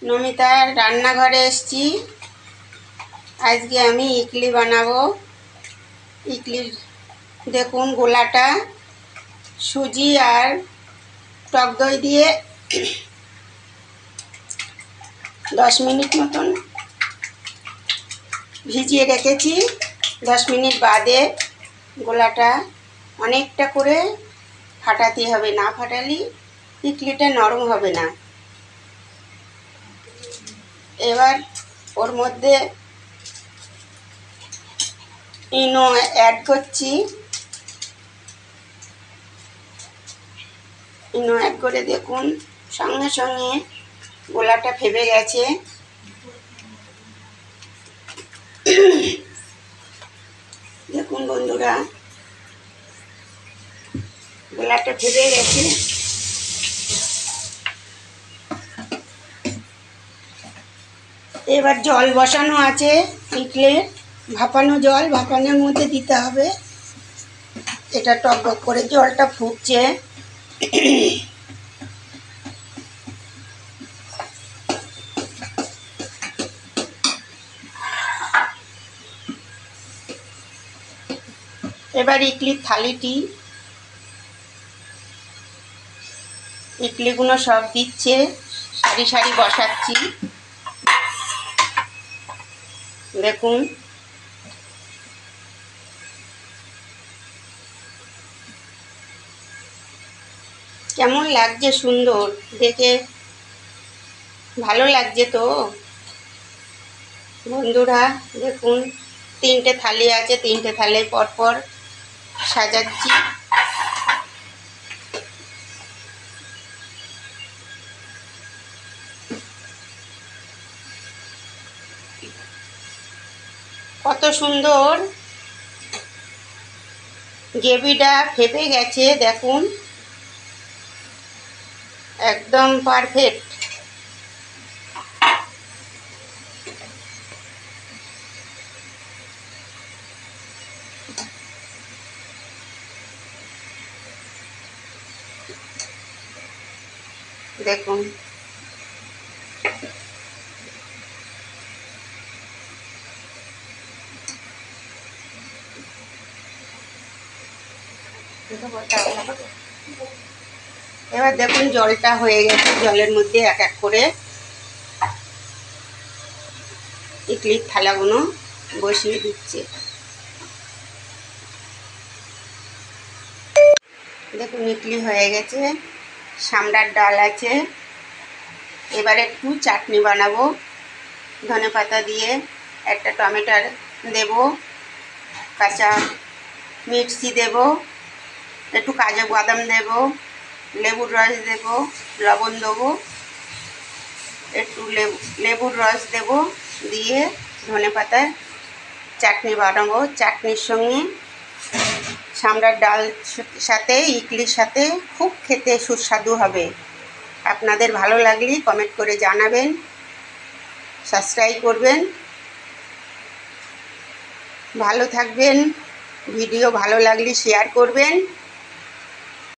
নমিতার রান্নাঘরে এসেছি। আজকে আমি ইডলি বানাবো। ইডলির দেখুন গোলাটা সুজি আর টক দই দিয়ে 10 মিনিট মতন ভিজিয়ে রেখেছি। 10 মিনিট বাদে গোলাটা অনেকটা করে ফাটাতে হবে, না ফাটালে ইডলিটা নরম হবে না। এবার ওর মধ্যে ইনো অ্যাড করছি। ইনো অ্যাড করে দেখুন সঙ্গে সঙ্গে গোলাটা ফেটে গেছে। দেখুন বন্ধুরা, গোলাটা ফেটে গেছে। এবার জল বসানো আছে, ইডলির ভাপানো জল, ভাপানোর মধ্যে দিতে হবে। এটা টক টক করে জলটা ফুটছে। এবার ইডলির থালিটি, ইডলিগুলো সব দিচ্ছে, সারি সারি বসাচ্ছি। দেখুন কেমন লাগছে, সুন্দর দেখে ভালো লাগছে তো বন্ধুরা। দেখুন 3টে থালি আছে, 3টে থালি পরপর সাজাচ্ছি। কত সুন্দর গ্রেভিটা ফেটে গেছে, দেখুন একদম পারফেক্ট। দেখুন এবার দেখুন জলটা হয়ে গেছে। জলের মধ্যে এক এক করে ইডলির থালাগুলো বসিয়ে দিচ্ছে। দেখুন ইডলি হয়ে গেছে, সামলার ডাল আছে। এবার একটু চাটনি বানাবো, ধনেপাতা দিয়ে, একটা টমেটো দেব, কাঁচা মির্চি দেব, একটু কাজু বাদাম দেব, লেবুর রস দেব, লবণ দেবো, একটু লেবুর রস দেব, দিয়ে ধনেপাতায় চাটনি বানাবো। চাটনির সঙ্গে সামলার ডাল সাথে ইডলির সাথে খুব খেতে সুস্বাদু হবে। আপনাদের ভালো লাগলে কমেন্ট করে জানাবেন, সাবস্ক্রাইব করবেন, ভালো থাকবেন। ভিডিও ভালো লাগলে শেয়ার করবেন।